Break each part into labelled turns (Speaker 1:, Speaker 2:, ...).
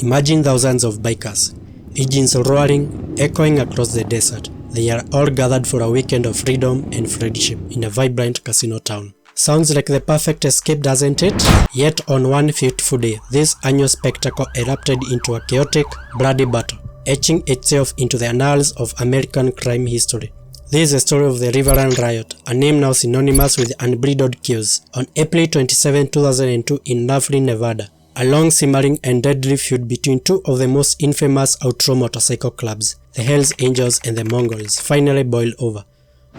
Speaker 1: Imagine thousands of bikers, engines roaring, echoing across the desert. They are all gathered for a weekend of freedom and friendship in a vibrant casino town. Sounds like the perfect escape, doesn't it? Yet on one fateful day, this annual spectacle erupted into a chaotic, bloody battle, etching itself into the annals of American crime history. This is the story of the River Run Riot, a name now synonymous with unbridled chaos. On April 27, 2002 in Laughlin, Nevada, a long simmering and deadly feud between two of the most infamous outlaw motorcycle clubs, the Hells Angels and the Mongols, finally boiled over.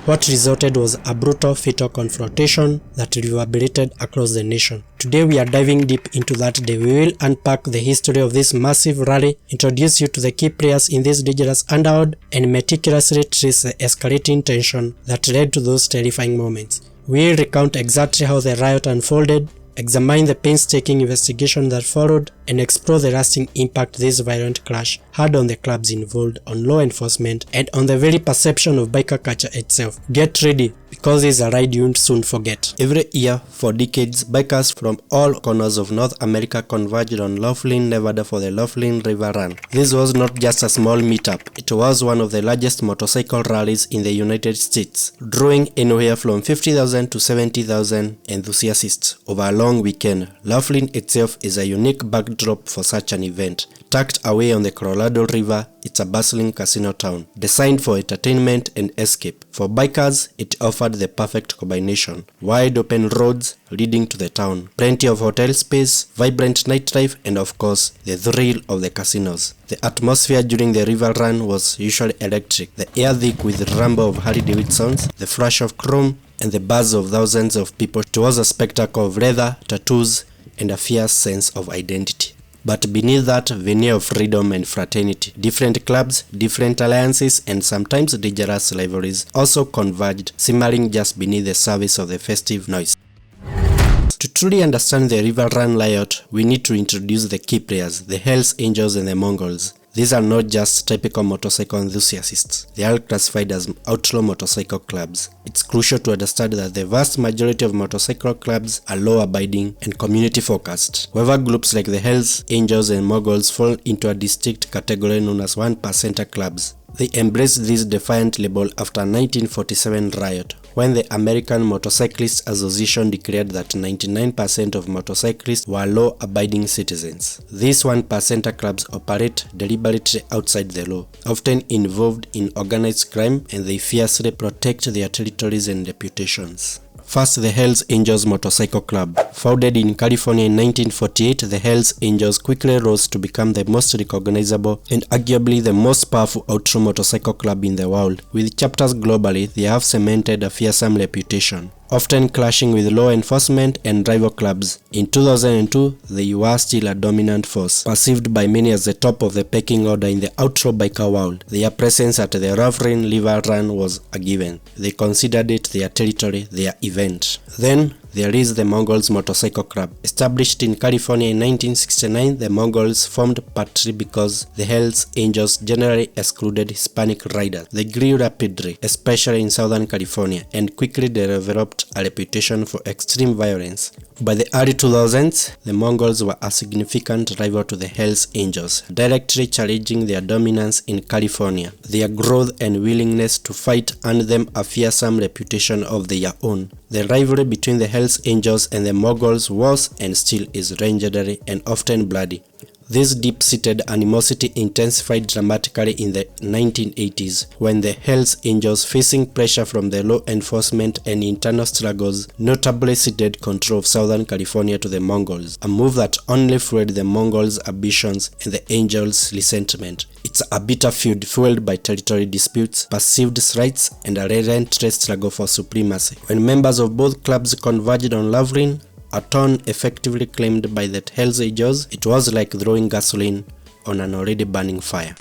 Speaker 1: What resulted was a brutal, fatal confrontation that reverberated across the nation. Today we are diving deep into that day. We will unpack the history of this massive rally, introduce you to the key players in this dangerous underworld, and meticulously trace the escalating tension that led to those terrifying moments. We will recount exactly how the riot unfolded, examine the painstaking investigation that followed, and explore the lasting impact this violent clash had on the clubs involved, on law enforcement, and on the very perception of biker culture itself. Get ready, because this is a ride you won't soon forget. Every year, for decades, bikers from all corners of North America converged on Laughlin, Nevada for the Laughlin River Run. This was not just a small meetup, it was one of the largest motorcycle rallies in the United States, drawing anywhere from 50,000 to 70,000 enthusiasts over a long weekend. Laughlin itself is a unique backdrop for such an event. Tucked away on the Colorado River, it's a bustling casino town, designed for entertainment and escape. For bikers, it offered the perfect combination. Wide open roads leading to the town, plenty of hotel space, vibrant nightlife, and of course, the thrill of the casinos. The atmosphere during the river run was usually electric, the air thick with the rumble of Harley Davidsons, the flash of chrome, and the buzz of thousands of people. It was a spectacle of leather, tattoos, and a fierce sense of identity. But beneath that veneer of freedom and fraternity, different clubs, different alliances, and sometimes dangerous rivalries also converged, simmering just beneath the surface of the festive noise. To truly understand the River Run Riot, we need to introduce the key players, the Hells Angels and the Mongols. These are not just typical motorcycle enthusiasts, they are classified as outlaw motorcycle clubs. It's crucial to understand that the vast majority of motorcycle clubs are law-abiding and community-focused. However, groups like the Hells Angels and Mongols fall into a distinct category known as 1%er clubs. They embraced this defiant label after 1947 riot, when the American Motorcyclists Association declared that 99% of motorcyclists were law-abiding citizens. These 1%er clubs operate deliberately outside the law, often involved in organized crime, and they fiercely protect their territories and reputations. First, the Hells Angels Motorcycle Club. Founded in California in 1948, the Hells Angels quickly rose to become the most recognizable and arguably the most powerful outlaw motorcycle club in the world. With chapters globally, they have cemented a fearsome reputation, often clashing with law enforcement and rival clubs. In 2002, they were still a dominant force, perceived by many as the top of the pecking order in the outlaw biker world. Their presence at the Laughlin River Run was a given. They considered it their territory, their event. Then, there is the Mongols Motorcycle Club. Established in California in 1969, the Mongols formed partly because the Hells Angels generally excluded Hispanic riders. They grew rapidly, especially in Southern California, and quickly developed a reputation for extreme violence. By the early 2000s, the Mongols were a significant rival to the Hells Angels, directly challenging their dominance in California. Their growth and willingness to fight earned them a fearsome reputation of their own. The rivalry between the Hells Angels and the Mongols was and still is legendary and often bloody. This deep-seated animosity intensified dramatically in the 1980s, when the Hells Angels, facing pressure from the law enforcement and internal struggles, notably ceded control of Southern California to the Mongols, a move that only fueled the Mongols' ambitions and the Angels' resentment. It's a bitter feud fueled by territory disputes, perceived rights, and a relentless struggle for supremacy. When members of both clubs converged on Laughlin, a tone effectively claimed by the Hells Angels, it was like throwing gasoline on an already burning fire.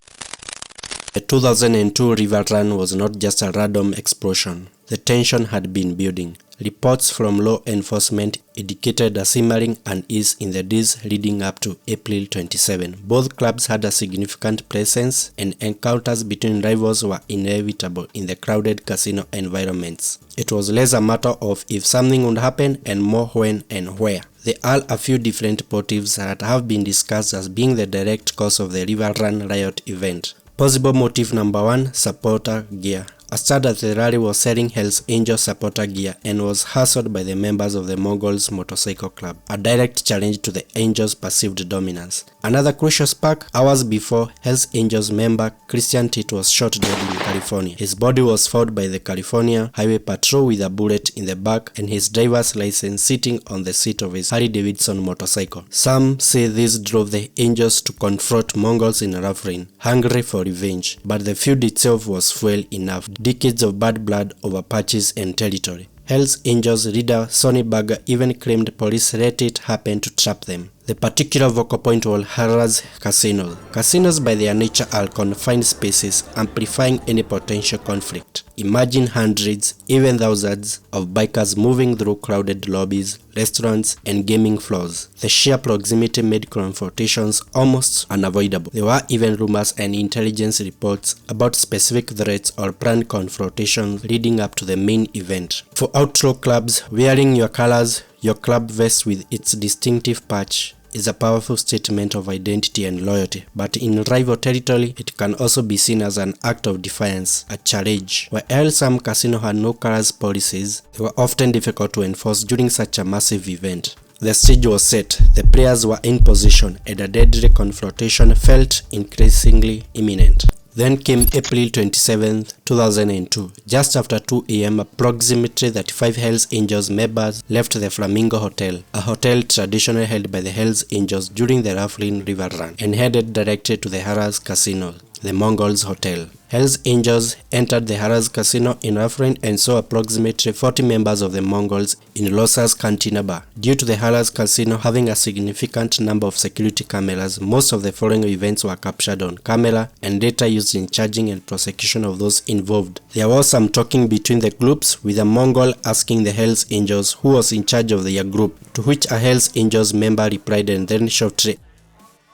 Speaker 1: The 2002 River Run was not just a random explosion. The tension had been building. Reports from law enforcement indicated a simmering unease in the days leading up to April 27. Both clubs had a significant presence, and encounters between rivals were inevitable in the crowded casino environments. It was less a matter of if something would happen and more when and where. There are a few different motives that have been discussed as being the direct cause of the River Run Riot event. Possible motive number 1, supporter gear. A stud at the rally was selling Hells Angels supporter gear and was hustled by the members of the Mongols motorcycle club, a direct challenge to the Angels' perceived dominance. Another crucial spark: hours before, Hells Angels member Christian Tit was shot dead in California. His body was found by the California Highway Patrol with a bullet in the back and his driver's license sitting on the seat of his Harley Davidson motorcycle. Some say this drove the Angels to confront Mongols in Laughlin, hungry for revenge, but the feud itself was fuel enough. Decades of bad blood over patches and territory. Hells Angels leader Sonny Berger even claimed police let it happen to trap them. The particular vocal point was Harrah's casinos. Casinos by their nature are confined spaces, amplifying any potential conflict. Imagine hundreds, even thousands, of bikers moving through crowded lobbies, restaurants, and gaming floors. The sheer proximity made confrontations almost unavoidable. There were even rumors and intelligence reports about specific threats or planned confrontations leading up to the main event. For outlaw clubs, wearing your colors, your club vest with its distinctive patch, is a powerful statement of identity and loyalty, but in rival territory, it can also be seen as an act of defiance, a challenge. While some casinos had no colors policies, they were often difficult to enforce during such a massive event. The stage was set, the players were in position, and a deadly confrontation felt increasingly imminent. Then came April 27, 2002. Just after 2 a.m., approximately 35 Hells Angels members left the Flamingo Hotel, a hotel traditionally held by the Hells Angels during the Laughlin River Run, and headed directly to the Harrah's Casino, the Mongols Hotel. Hells Angels entered the Harrah's Casino in Laughlin and saw approximately 40 members of the Mongols in Lossa's Cantina Bar. Due to the Harrah's Casino having a significant number of security cameras, most of the following events were captured on camera and later used in charging and prosecution of those involved. There was some talking between the groups, with a Mongol asking the Hells Angels who was in charge of their group, to which a Hells Angels member replied, and then shortly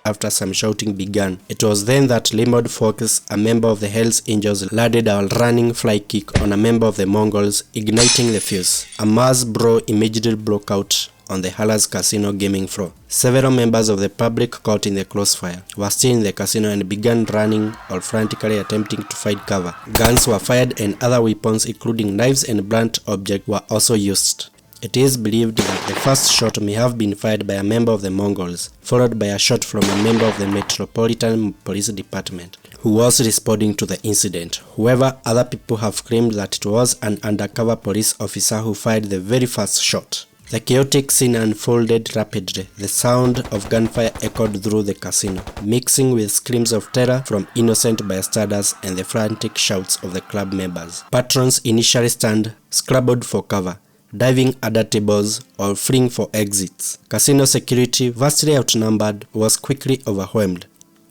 Speaker 1: after some shouting began. It was then that Limod Fox, a member of the Hells Angels, landed a running fly kick on a member of the Mongols, igniting the fuse. A mass brawl immediately broke out on the Harrah's Casino gaming floor. Several members of the public caught in the crossfire were still in the casino and began running or frantically attempting to find cover. Guns were fired and other weapons, including knives and blunt objects, were also used. It is believed that the first shot may have been fired by a member of the Mongols, followed by a shot from a member of the Metropolitan Police Department, who was responding to the incident. However, other people have claimed that it was an undercover police officer who fired the very first shot. The chaotic scene unfolded rapidly. The sound of gunfire echoed through the casino, mixing with screams of terror from innocent bystanders and the frantic shouts of the club members. Patrons initially scrambled for cover, diving under tables or fleeing for exits. Casino security, vastly outnumbered, was quickly overwhelmed,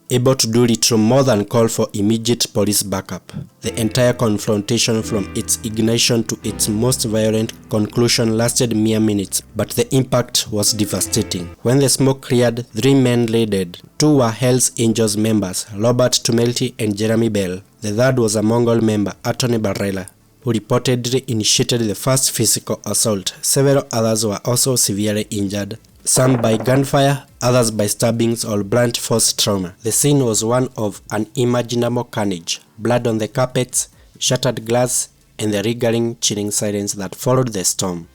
Speaker 1: able to do little more than call for immediate police backup. The entire confrontation, from its ignition to its most violent conclusion, lasted mere minutes, but the impact was devastating. When the smoke cleared, 3 men lay dead. 2 were Hells Angels members, Robert Tumelty and Jeremy Bell. The third was a Mongol member, Anthony Barrella, who reportedly initiated the first physical assault. Several others were also severely injured, some by gunfire, others by stabbings or blunt force trauma. The scene was one of unimaginable carnage, blood on the carpets, shattered glass, and the regaling, chilling silence that followed the storm.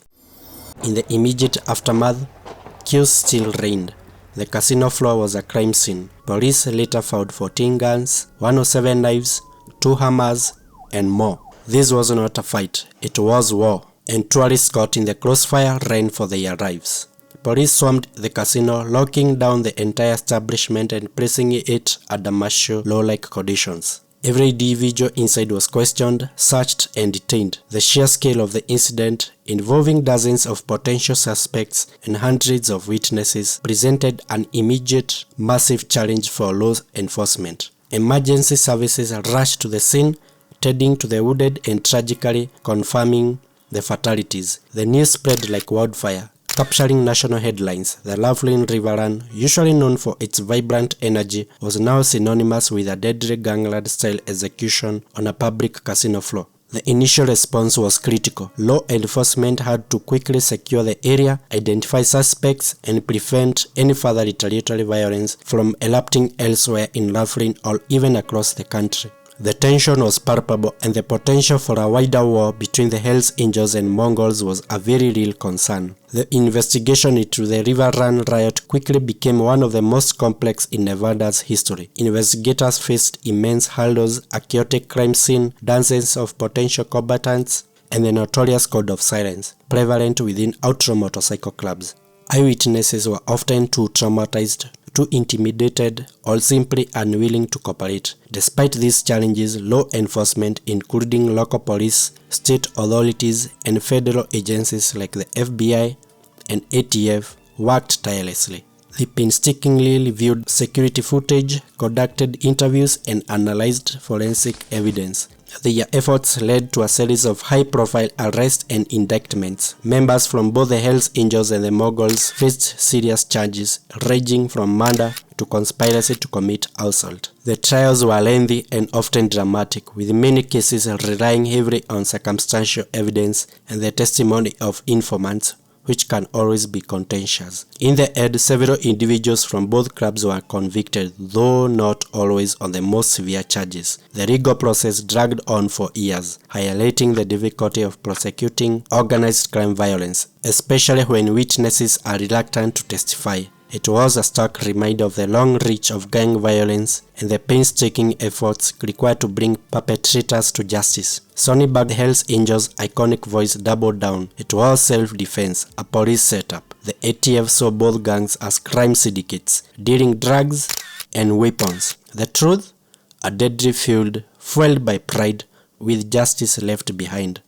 Speaker 1: In the immediate aftermath, chaos still reigned. The casino floor was a crime scene. Police later found 14 guns, 107 knives, 2 hammers, and more. This was not a fight, it was war, and tourists caught in the crossfire ran for their lives. Police swarmed the casino, locking down the entire establishment and placing it under martial law-like conditions. Every individual inside was questioned, searched, and detained. The sheer scale of the incident, involving dozens of potential suspects and hundreds of witnesses, presented an immediate, massive challenge for law enforcement. Emergency services rushed to the scene, tending to the wounded and tragically confirming the fatalities. The news spread like wildfire, capturing national headlines. The Laughlin River Run, usually known for its vibrant energy, was now synonymous with a deadly gangland-style execution on a public casino floor. The initial response was critical. Law enforcement had to quickly secure the area, identify suspects, and prevent any further retaliatory violence from erupting elsewhere in Laughlin or even across the country. The tension was palpable, and the potential for a wider war between the Hells Angels and Mongols was a very real concern. The investigation into the River Run riot quickly became one of the most complex in Nevada's history. Investigators faced immense hurdles, a chaotic crime scene, dozens of potential combatants, and the notorious code of silence, prevalent within outlaw motorcycle clubs. Eyewitnesses were often too traumatized, too intimidated, or simply unwilling to cooperate. Despite these challenges, law enforcement, including local police, state authorities, and federal agencies like the FBI and ATF, worked tirelessly. They painstakingly reviewed security footage, conducted interviews, and analyzed forensic evidence. Their efforts led to a series of high-profile arrests and indictments. Members from both the Hells Angels and the Mongols faced serious charges, ranging from murder to conspiracy to commit assault. The trials were lengthy and often dramatic, with many cases relying heavily on circumstantial evidence and the testimony of informants, which can always be contentious. In the end, several individuals from both clubs were convicted, though not always on the most severe charges. The legal process dragged on for years, highlighting the difficulty of prosecuting organized crime violence, especially when witnesses are reluctant to testify. It was a stark reminder of the long reach of gang violence and the painstaking efforts required to bring perpetrators to justice. Sonnyberg, the Hells Angels' iconic voice, doubled down. It was self-defense, a police setup. The ATF saw both gangs as crime syndicates, dealing drugs and weapons. The truth? A deadly feud, fueled by pride, with justice left behind.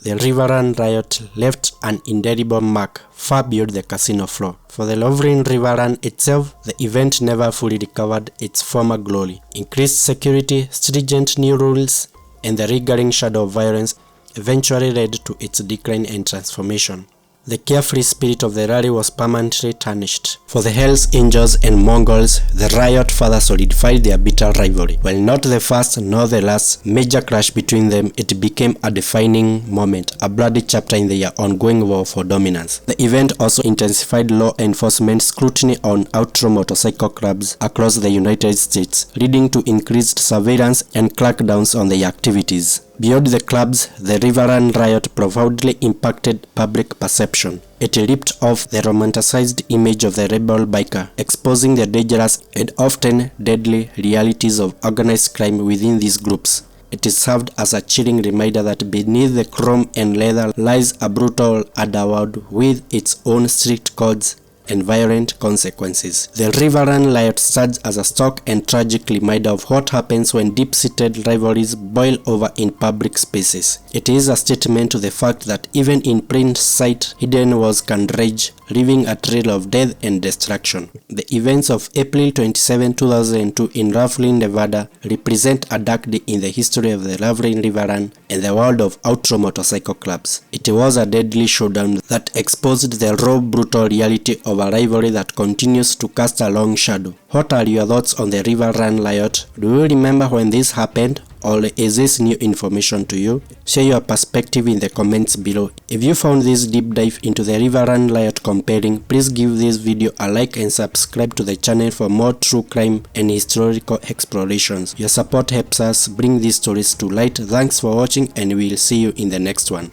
Speaker 1: The River Run riot left an indelible mark far beyond the casino floor. For the Laughlin River Run itself, the event never fully recovered its former glory. Increased security, stringent new rules, and the lingering shadow of violence eventually led to its decline and transformation. The carefree spirit of the rally was permanently tarnished. For the Hells Angels and Mongols, the riot further solidified their bitter rivalry. While not the first nor the last major clash between them, it became a defining moment, a bloody chapter in their ongoing war for dominance. The event also intensified law enforcement scrutiny on outlaw motorcycle clubs across the United States, leading to increased surveillance and crackdowns on their activities. Beyond the clubs, the River Run riot profoundly impacted public perception. It ripped off the romanticized image of the rebel biker, exposing the dangerous and often deadly realities of organized crime within these groups. It served as a chilling reminder that beneath the chrome and leather lies a brutal underworld with its own strict codes and violent consequences. The River Run riot serves as a stark and tragic reminder of what happens when deep-seated rivalries boil over in public spaces. It is a statement to the fact that even in plain sight, hidden wars can rage, leaving a trail of death and destruction. The events of April 27, 2002 in Laughlin, Nevada represent a dark day in the history of the Laughlin River Run and the world of outlaw motorcycle clubs. It was a deadly showdown that exposed the raw, brutal reality of a rivalry that continues to cast a long shadow. What are your thoughts on the River Run riot? Do you remember when this happened? Or is this new information to you? Share your perspective in the comments below. If you found this deep dive into the River Run riot compelling, please give this video a like and subscribe to the channel for more true crime and historical explorations. Your support helps us bring these stories to light. Thanks for watching, and we'll see you in the next one.